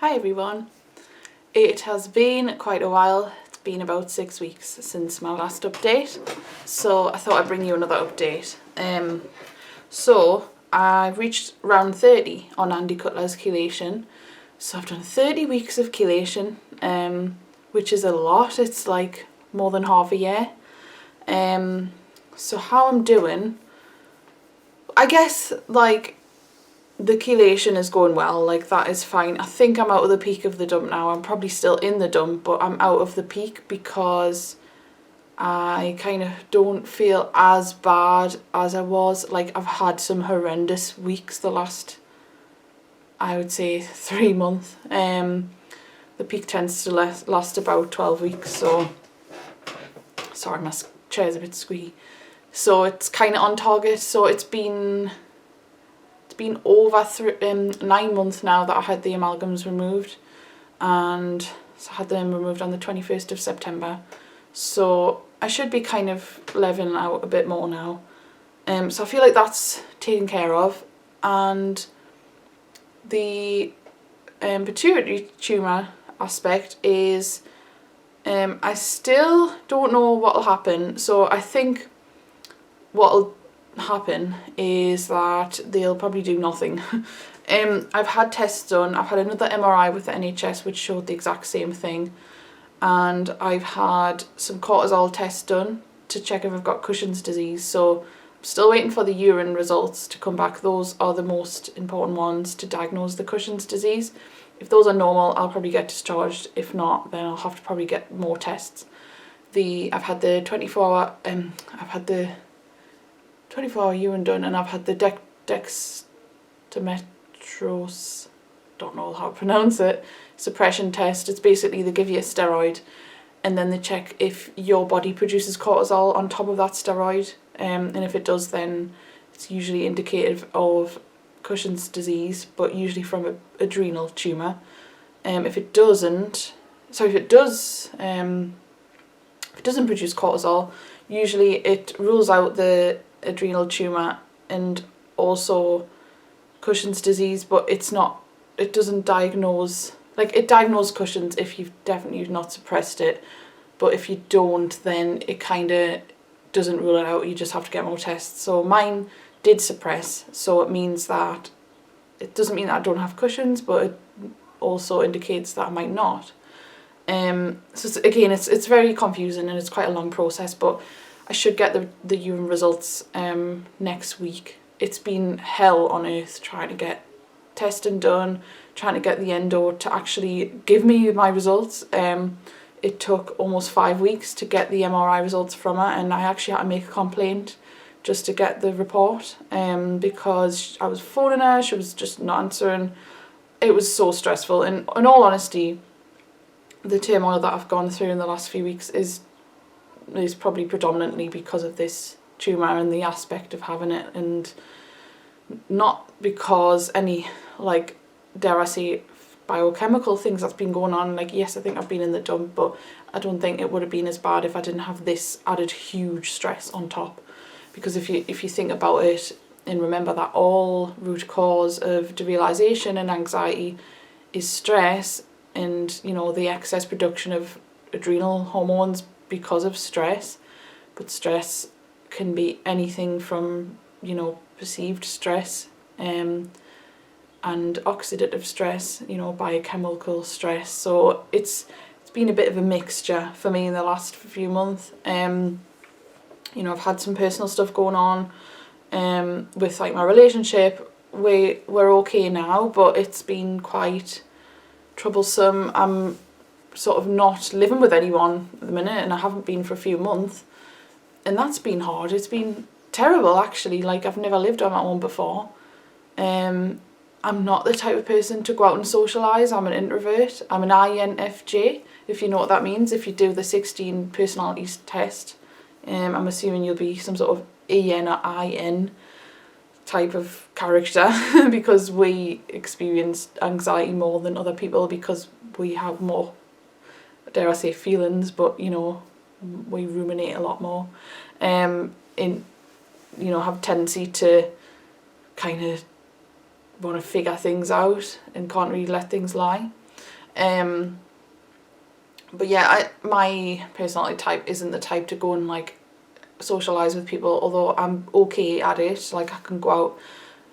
Hi everyone. It has been quite a while. It's been about 6 weeks since my last update, so I thought I'd bring you another update. So I've reached round 30 on Cutlers Chelation. So I've done 30 weeks of chelation, which is a lot. It's like more than half a year. So how I'm doing, I guess like the chelation is going well, like that is fine. I think I'm out of the peak of the dump now. I'm probably still in the dump, but I'm out of the peak because I kind of don't feel as bad as I was. Like I've had some horrendous weeks the last, I would say, 3 months. The peak tends to last about 12 weeks, so sorry, my chair's a bit squeaky. So it's kind of on target. So it's been over 9 months now that I had the amalgams removed, and so I had them removed on the 21st of September. So I should be kind of leveling out a bit more now. So I feel like that's taken care of, and the pituitary tumour aspect is I still don't know what will happen. So I think what will happen is that they'll probably do nothing. I've had tests done. I've had another MRI with the NHS which showed the exact same thing, and I've had some cortisol tests done to check if I've got Cushing's disease. So I'm still waiting for the urine results to come back. Those are the most important ones to diagnose the Cushing's disease. If those are normal, I'll probably get discharged. If not, then I'll have to probably get more tests. I've had the 24-hour urine done, and I've had the dextromethorphan, don't know how to pronounce it, suppression test. It's basically they give you a steroid and then they check if your body produces cortisol on top of that steroid, and if it does, then it's usually indicative of Cushing's disease, but usually from an adrenal tumour. If it doesn't produce cortisol, usually it rules out the adrenal tumour and also Cushing's disease, but it doesn't diagnose, like it diagnoses Cushing's if you've definitely not suppressed it, but if you don't, then it kind of doesn't rule it out. You just have to get more tests. So mine did suppress, so it means that it doesn't mean that I don't have Cushing's, but it also indicates that I might not. So it's very confusing and it's quite a long process, but I should get the urine results next week. It's been hell on earth trying to get testing done, trying to get the endo to actually give me my results. It took almost 5 weeks to get the MRI results from her, and I actually had to make a complaint just to get the report, because I was phoning her, she was just not answering. It was so stressful, and in all honesty, the turmoil that I've gone through in the last few weeks is probably predominantly because of this tumour and the aspect of having it, and not because any, like, dare I say, biochemical things that's been going on. Like, yes, I think I've been in the dump, but I don't think it would have been as bad if I didn't have this added huge stress on top. Because if you think about it and remember that all root cause of derealization and anxiety is stress, and you know, the excess production of adrenal hormones because of stress. But stress can be anything from, you know, perceived stress and oxidative stress, you know, biochemical stress. So it's been a bit of a mixture for me in the last few months. You know, I've had some personal stuff going on with like my relationship. We're okay now, but it's been quite troublesome. I'm sort of not living with anyone at the minute, and I haven't been for a few months, and that's been hard. It's been terrible, actually. Like, I've never lived on my own before. I'm not the type of person to go out and socialise. I'm an introvert. I'm an INFJ, if you know what that means. If you do the 16 personalities test, I'm assuming you'll be some sort of EN or IN type of character because we experience anxiety more than other people, because we have more, dare I say, feelings, but you know, we ruminate a lot more, you know, have a tendency to kind of want to figure things out and can't really let things lie. But yeah, my personality type isn't the type to go and like socialise with people, although I'm okay at it. Like I can go out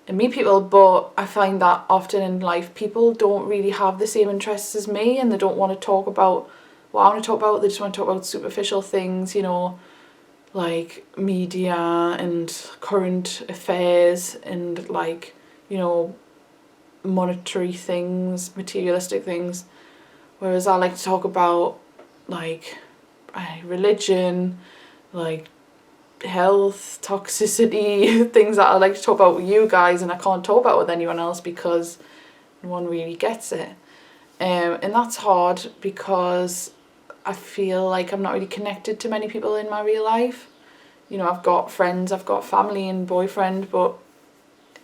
and meet people, but I find that often in life people don't really have the same interests as me, and they don't want to talk about what I want to talk about. They just want to talk about superficial things, you know, like media and current affairs and like, you know, monetary things, materialistic things. Whereas I like to talk about like religion, like health, toxicity, things that I like to talk about with you guys, and I can't talk about with anyone else because no one really gets it. And that's hard because I feel like I'm not really connected to many people in my real life. You know, I've got friends, I've got family and boyfriend, but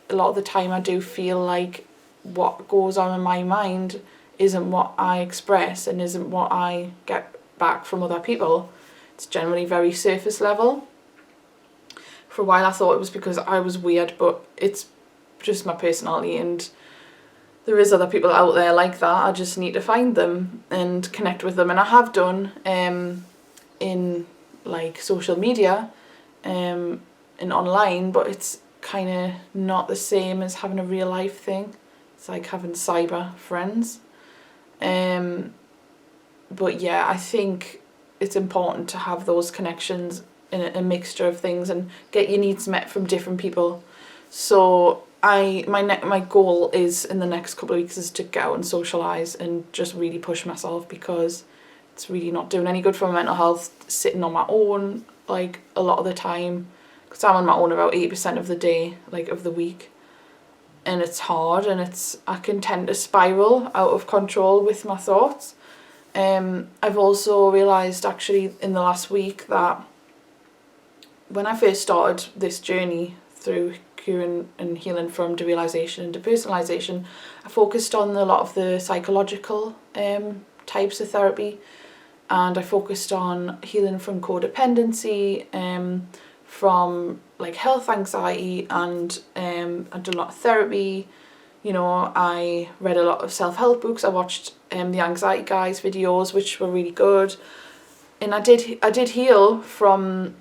a lot of the time I do feel like what goes on in my mind isn't what I express and isn't what I get back from other people. It's generally very surface level. For a while I thought it was because I was weird, but it's just my personality, and there is other people out there like that. I just need to find them and connect with them, and I have done in like social media and online, but it's kind of not the same as having a real life thing. It's like having cyber friends. But yeah, I think it's important to have those connections in a mixture of things and get your needs met from different people. So my goal is in the next couple of weeks is to go out and socialise and just really push myself, because it's really not doing any good for my mental health sitting on my own like a lot of the time, because I'm on my own about 80% of the day, like of the week, and it's hard, and I can tend to spiral out of control with my thoughts. I've also realised actually in the last week that when I first started this journey through curing and healing from derealization and depersonalization, I focused on a lot of the psychological types of therapy, and I focused on healing from codependency, from like health anxiety, and I did a lot of therapy. You know, I read a lot of self-help books. I watched the Anxiety Guys videos, which were really good, and I did heal from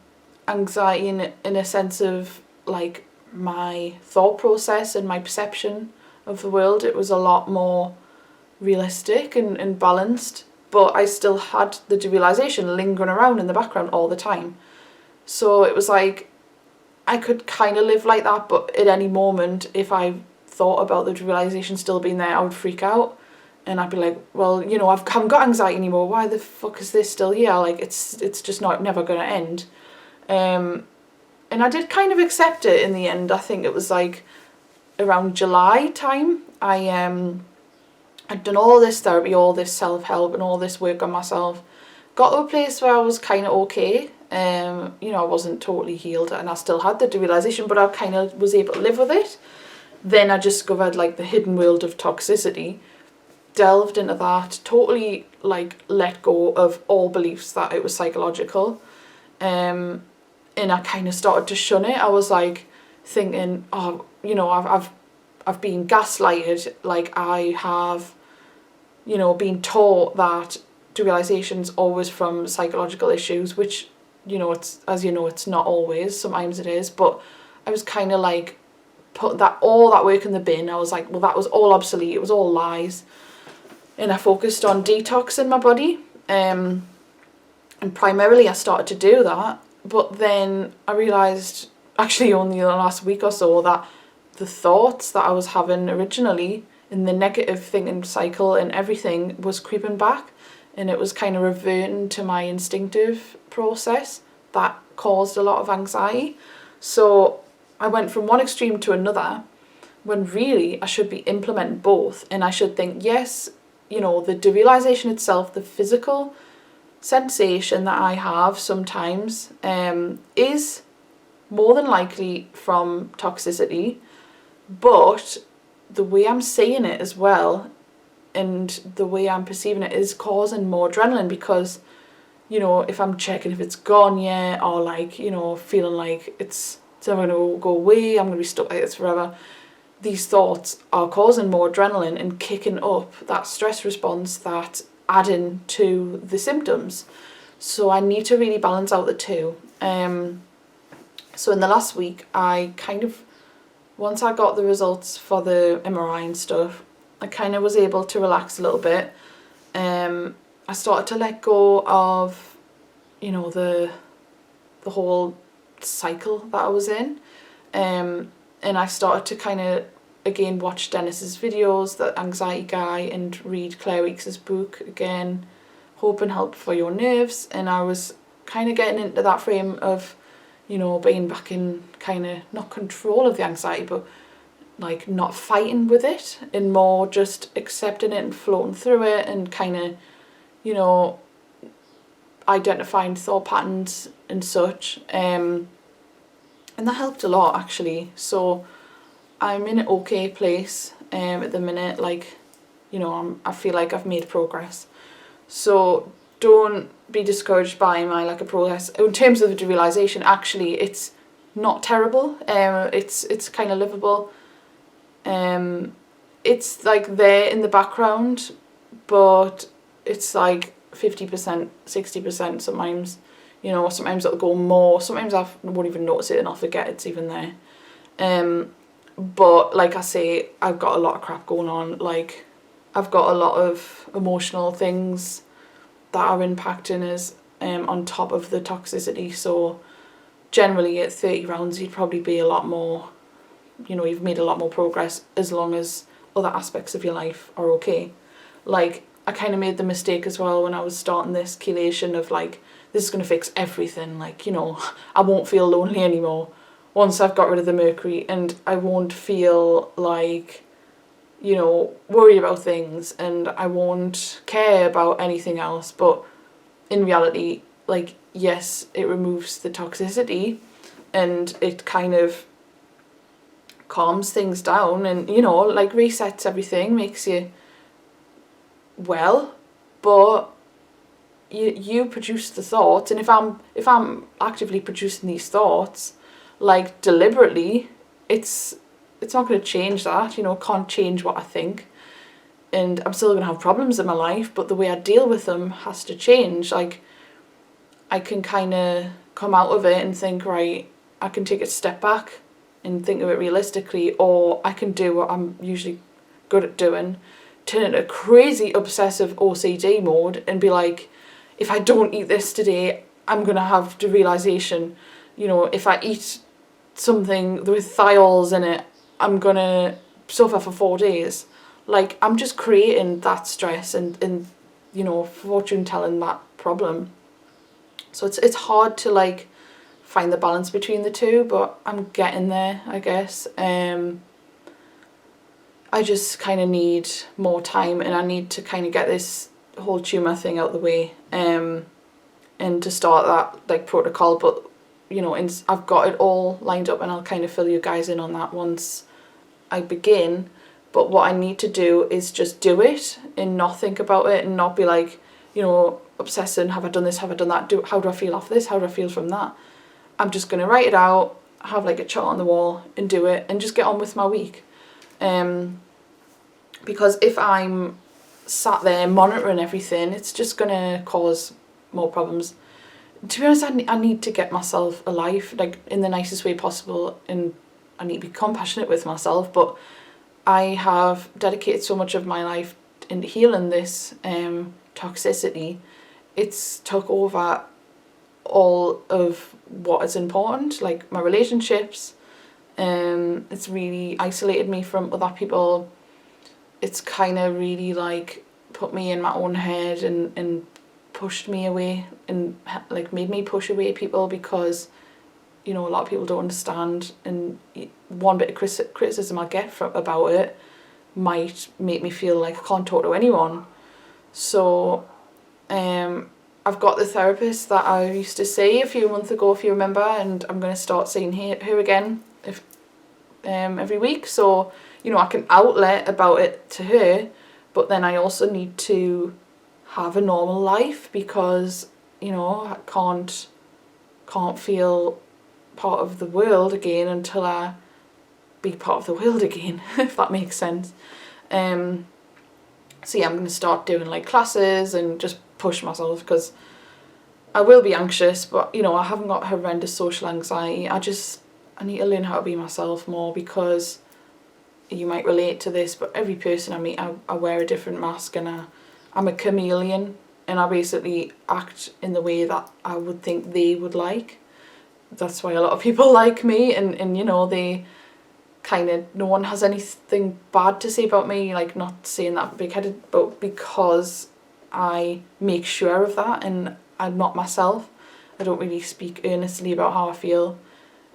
anxiety in a sense of like my thought process and my perception of the world. It was a lot more realistic and balanced, but I still had the derealization lingering around in the background all the time. So it was like I could kind of live like that, but at any moment if I thought about the derealization still being there, I would freak out, and I'd be like, well, you know, I haven't got anxiety anymore, why the fuck is this still here? Like it's just never gonna end. And I did kind of accept it in the end. I think it was like around July time. I'd done all this therapy, all this self-help and all this work on myself. Got to a place where I was kind of okay. You know, I wasn't totally healed and I still had the derealization, but I kind of was able to live with it. Then I discovered like the hidden world of toxicity, delved into that, totally like let go of all beliefs that it was psychological. And I kind of started to shun it. I was like thinking, oh, you know, I've been gaslighted. Like I have, you know, been taught that derealization's always from psychological issues, which, you know, it's, as you know, it's not always. Sometimes it is, but I was kind of like put all that work in the bin. I was like, well, that was all obsolete. It was all lies, and I focused on detoxing my body. And primarily, I started to do that. But then I realised, actually only the last week or so, that the thoughts that I was having originally in the negative thinking cycle and everything was creeping back, and it was kind of reverting to my instinctive process that caused a lot of anxiety. So I went from one extreme to another, when really I should be implementing both, and I should think, yes, you know, the derealization itself, the physical sensation that I have sometimes is more than likely from toxicity, but the way I'm saying it as well and the way I'm perceiving it is causing more adrenaline, because, you know, if I'm checking if it's gone yet, or like, you know, feeling like it's never going to go away, I'm going to be stuck like this forever, these thoughts are causing more adrenaline and kicking up that stress response that's adding to the symptoms. So I need to really balance out the two. So in the last week, I kind of, once I got the results for the MRI and stuff, I kind of was able to relax a little bit. I started to let go of, you know, the whole cycle that I was in. And I started to kind of, again, watch Dennis's videos, the anxiety guy, and read Claire Weekes' book again, Hope and Help for Your Nerves. And I was kind of getting into that frame of, you know, being back in kind of not control of the anxiety, but like not fighting with it, and more just accepting it and floating through it, and kind of, you know, identifying thought patterns and such. And that helped a lot, actually. So I'm in an okay place at the minute. Like, you know, I feel like I've made progress. So don't be discouraged by my lack of progress. In terms of the realisation, actually, it's not terrible. It's kind of livable. It's like there in the background, but it's like 50%, 60% sometimes. You know, sometimes it'll go more. Sometimes I won't even notice it and I'll forget it's even there. But like I say, I've got a lot of crap going on. Like, I've got a lot of emotional things that are impacting us on top of the toxicity. So generally at 30 rounds, you'd probably be a lot more, you know, you've made a lot more progress as long as other aspects of your life are okay. Like, I kind of made the mistake as well when I was starting this chelation of like, this is going to fix everything. Like, you know, I won't feel lonely anymore once I've got rid of the mercury, and I won't feel like, you know, worry about things, and I won't care about anything else. But in reality, like, yes, it removes the toxicity and it kind of calms things down, and, you know, like resets everything, makes you well, but you produce the thoughts. And if I'm actively producing these thoughts, like deliberately, it's not going to change that, you know. Can't change what I think, and I'm still going to have problems in my life, but the way I deal with them has to change. Like, I can kind of come out of it and think, right, I can take a step back and think of it realistically, or I can do what I'm usually good at doing, turn into crazy obsessive OCD mode and be like, if I don't eat this today, I'm going to have the realisation, you know, if I eat something with thiols in it, I'm going to suffer for 4 days. Like, I'm just creating that stress and you know, fortune telling that problem. So it's hard to like find the balance between the two, but I'm getting there, I guess. I just kind of need more time, and I need to kind of get this whole tumour thing out the way, and to start that like protocol. But, you know, I've got it all lined up, and I'll kind of fill you guys in on that once I begin. But what I need to do is just do it and not think about it, and not be like, you know, obsessing, have I done this, have I done that, how do I feel after this, how do I feel from that. I'm just going to write it out, have like a chart on the wall and do it, and just get on with my week. Because if I'm sat there monitoring everything, it's just going to cause more problems. To be honest, I need to get myself a life, like, in the nicest way possible, and I need to be compassionate with myself. But I have dedicated so much of my life in healing this toxicity. It's took over all of what is important, like my relationships. It's really isolated me from other people. It's kind of really like put me in my own head and pushed me away, and like made me push away people, because, you know, a lot of people don't understand, and one bit of criticism I get about it might make me feel like I can't talk to anyone. So I've got the therapist that I used to see a few months ago, if you remember, and I'm going to start seeing her again every week. So, you know, I can outlet about it to her, but then I also need to have a normal life, because, you know, I can't feel part of the world again until I be part of the world again, if that makes sense. So yeah, I'm going to start doing like classes and just push myself, because I will be anxious, but you know, I haven't got horrendous social anxiety. I need to learn how to be myself more, because you might relate to this, but every person I meet, I wear a different mask, and I'm a chameleon, and I basically act in the way that I would think they would like. That's why a lot of people like me, and you know, they kind of, no one has anything bad to say about me, like, not saying that big-headed, but because I make sure of that, and I'm not myself. I don't really speak earnestly about how I feel.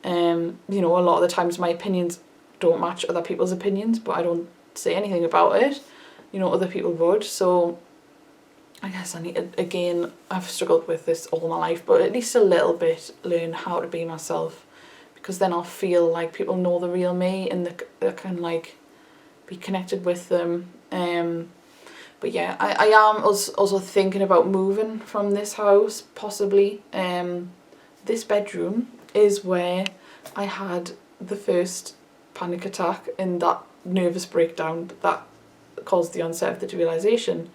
You know, a lot of the times my opinions don't match other people's opinions, but I don't say anything about it. You know, other people would. So I guess I need to, again, I've struggled with this all my life, but at least a little bit learn how to be myself, because then I'll feel like people know the real me, and they can like be connected with them. But yeah, I am also thinking about moving from this house, possibly. This bedroom is where I had the first panic attack and that nervous breakdown that caused the onset of the derealization.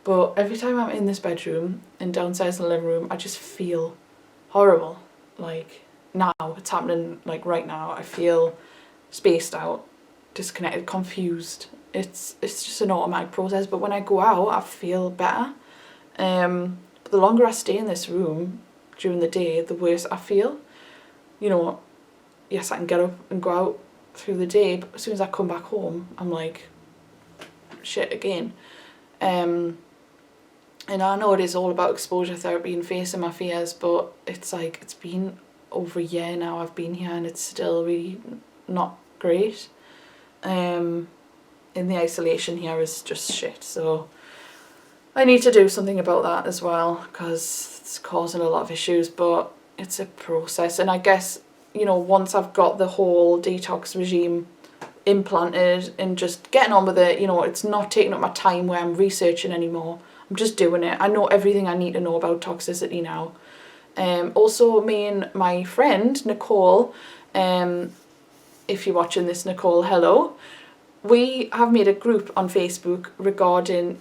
But every time I'm in this bedroom and downstairs in the living room, I just feel horrible. Like now, it's happening like right now. I feel spaced out, disconnected, confused. It's just an automatic process, but when I go out, I feel better. But the longer I stay in this room during the day, the worse I feel. You know, yes, I can get up and go out through the day, but as soon as I come back home, I'm like, shit again. And I know it is all about exposure therapy and facing my fears, but it's like, it's been over a year now I've been here, and it's still really not great. And the isolation here is just shit, so I need to do something about that as well, because it's causing a lot of issues, but it's a process. And I guess, you know, once I've got the whole detox regime implanted and just getting on with it, you know, it's not taking up my time where I'm researching anymore. I'm just doing it. I know everything I need to know about toxicity now. Also, me and my friend Nicole, if you're watching this, Nicole, hello. We have made a group on Facebook regarding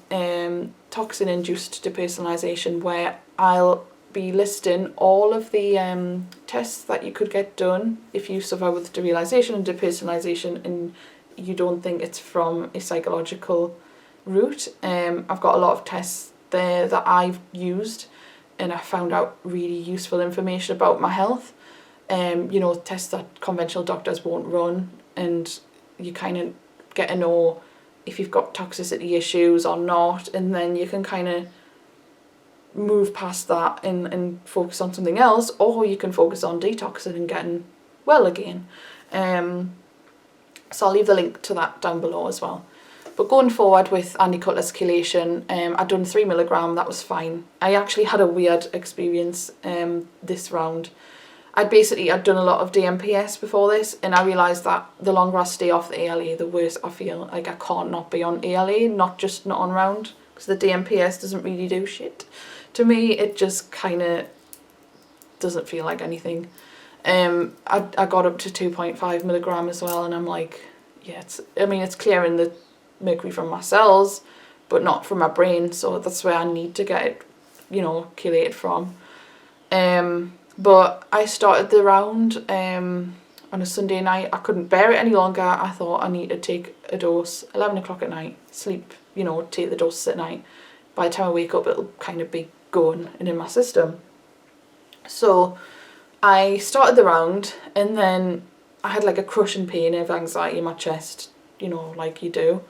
toxin-induced depersonalization, where I'll be listing all of the tests that you could get done if you suffer with derealization and depersonalization and you don't think it's from a psychological route. I've got a lot of tests there that I've used, and I found out really useful information about my health. You know, tests that conventional doctors won't run, and you kind of get to know if you've got toxicity issues or not, and then you can kind of move past that and focus on something else, or you can focus on detoxing and getting well again. So I'll leave the link to that down below as well. But going forward with Cutlers Chelation, I'd done 3 mg, that was fine. I actually had a weird experience this round. I'd done a lot of DMPS before this, and I realised that the longer I stay off the ALA, the worse I feel. Like, I can't not be on ALA, not on round, because the DMPS doesn't really do shit. To me, it just kind of doesn't feel like anything. I got up to 2.5 mg as well, and I'm like, yeah, it's clearing the mercury from my cells, but not from my brain, so that's where I need to get it, you know, chelated from. But I started the round on a Sunday night. I couldn't bear it any longer. I thought I need to take a dose, 11 o'clock at night, sleep, you know, take the doses at night. By the time I wake up, it'll kind of be going and in my system. So I started the round, and then I had like a crushing pain of anxiety in my chest, you know, like you do.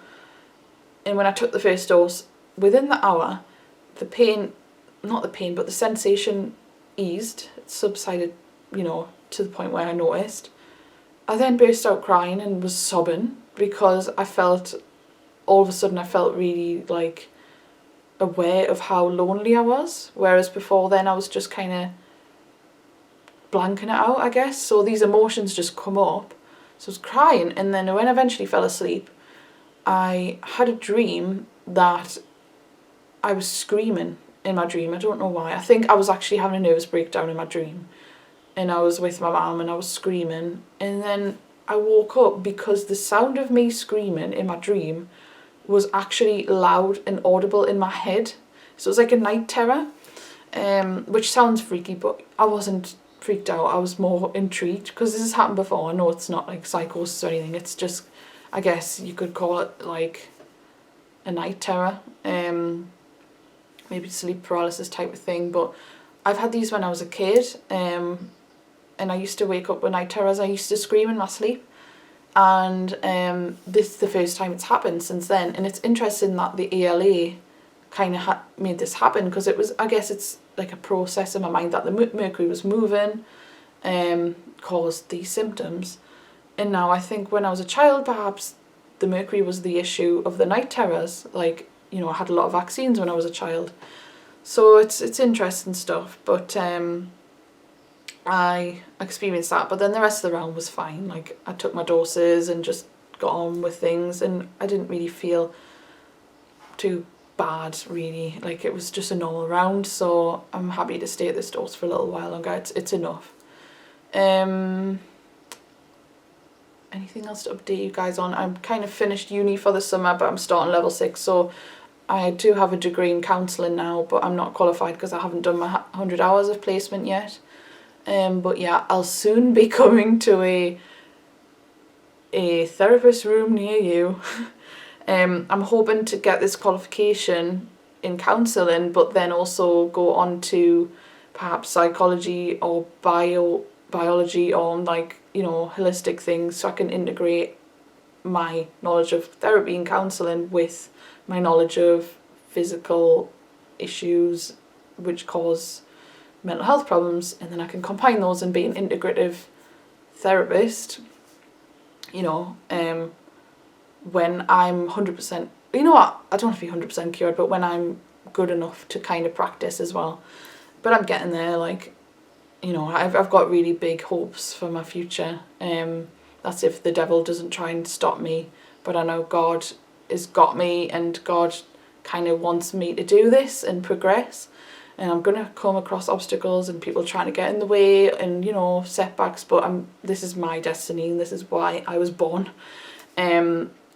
And when I took the first dose, within the hour, the sensation eased, it subsided, you know, to the point where I noticed. I then burst out crying and was sobbing, because all of a sudden I felt really like aware of how lonely I was, whereas before then I was just kind of blanking it out, I guess. So these emotions just come up. So I was crying, and then when I eventually fell asleep, I had a dream that I was screaming in my dream. I don't know why. I think I was actually having a nervous breakdown in my dream, and I was with my mum and I was screaming, and then I woke up because the sound of me screaming in my dream was actually loud and audible in my head. So it was like a night terror, which sounds freaky, but I wasn't freaked out. I was more intrigued because this has happened before. I know it's not like psychosis or anything. It's just, I guess you could call it like a night terror, maybe sleep paralysis type of thing. But I've had these when I was a kid, and I used to wake up with night terrors. I used to scream in my sleep, and this is the first time it's happened since then. And it's interesting that the ELA kind of made this happen, because it was, I guess it's like a process in my mind that the mercury was moving, caused these symptoms. And now I think when I was a child, perhaps the mercury was the issue of the night terrors. Like, you know, I had a lot of vaccines when I was a child, so it's interesting stuff. But I experienced that, but then the rest of the round was fine. Like, I took my doses and just got on with things, and I didn't really feel too bad, really. Like, it was just a normal round, so I'm happy to stay at this dose for a little while longer. It's enough. Anything else to update you guys on? I'm kind of finished uni for the summer, but I'm starting level 6, so I do have a degree in counselling now, but I'm not qualified because I haven't done my 100 hours of placement yet. But yeah, I'll soon be coming to a therapist room near you. I'm hoping to get this qualification in counselling, but then also go on to perhaps psychology or biology, or like, you know, holistic things, so I can integrate my knowledge of therapy and counselling with my knowledge of physical issues which cause mental health problems, and then I can combine those and be an integrative therapist, you know, when I'm 100%, you know what, I don't have to be 100% cured, but when I'm good enough to kind of practice as well. But I'm getting there. Like, you know, I've got really big hopes for my future. That's if the devil doesn't try and stop me, but I know God has got me, and God kind of wants me to do this and progress. And I'm going to come across obstacles and people trying to get in the way and, you know, setbacks, but this is my destiny, and this is why I was born.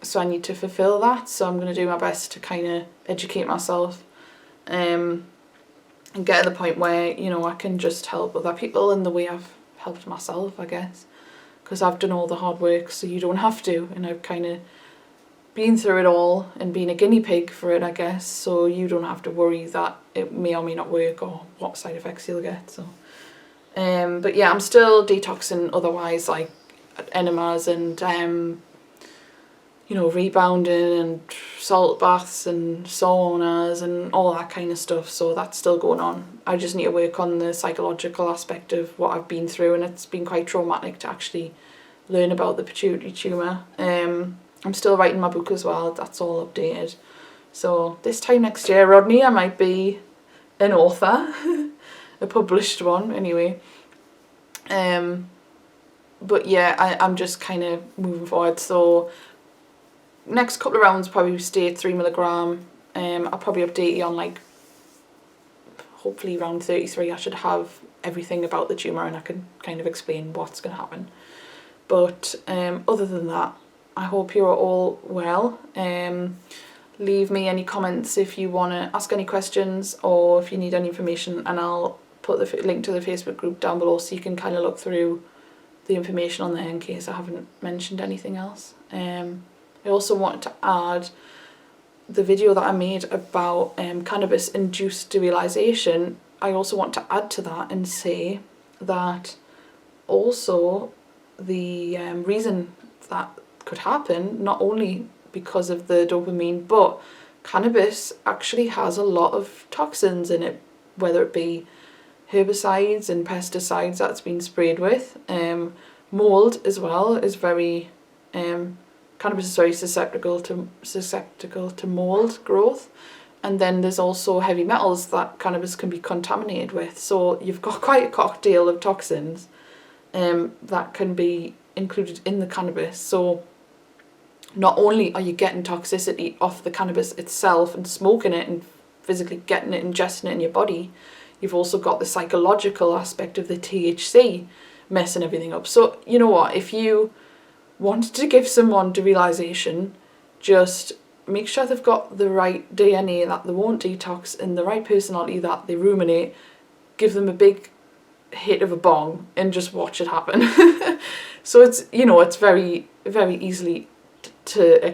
So I need to fulfill that. So I'm going to do my best to kind of educate myself, and get to the point where, you know, I can just help other people in the way I've helped myself, I guess, because I've done all the hard work, so you don't have to. And I've kind of been through it all and been a guinea pig for it, I guess, so you don't have to worry that it may or may not work or what side effects you'll get. So but yeah, I'm still detoxing otherwise, like enemas and you know, rebounding and salt baths and saunas and all that kind of stuff, so that's still going on. I just need to work on the psychological aspect of what I've been through, and it's been quite traumatic to actually learn about the pituitary tumour. I'm still writing my book as well, that's all updated. So this time next year, Rodney, I might be an author, a published one anyway. But yeah, I'm just kind of moving forward. So next couple of rounds probably stay at 3mg. I'll probably update you on, like, hopefully around 33 I should have everything about the tumour, and I can kind of explain what's going to happen. But other than that, I hope you're all well. Leave me any comments if you want to ask any questions, or if you need any information, and I'll put the link to the Facebook group down below so you can kind of look through the information on there in case I haven't mentioned anything else. I also wanted to add the video that I made about cannabis-induced derealization. I also want to add to that and say that also the reason that could happen, not only because of the dopamine, but cannabis actually has a lot of toxins in it, whether it be herbicides and pesticides that's been sprayed with. Mold as well is very cannabis is very susceptible to mold growth, and then there's also heavy metals that cannabis can be contaminated with. So you've got quite a cocktail of toxins that can be included in the cannabis. So not only are you getting toxicity off the cannabis itself and smoking it and physically getting it, ingesting it in your body, you've also got the psychological aspect of the THC messing everything up. So you know what, if you wanted to give someone derealization, just make sure they've got the right DNA that they won't detox and the right personality that they ruminate. Give them a big hit of a bong and just watch it happen. So it's, you know, it's very, very easily to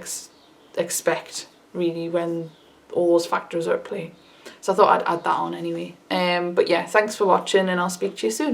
expect, really, when all those factors are at play. So I thought I'd add that on anyway. But yeah, thanks for watching, and I'll speak to you soon.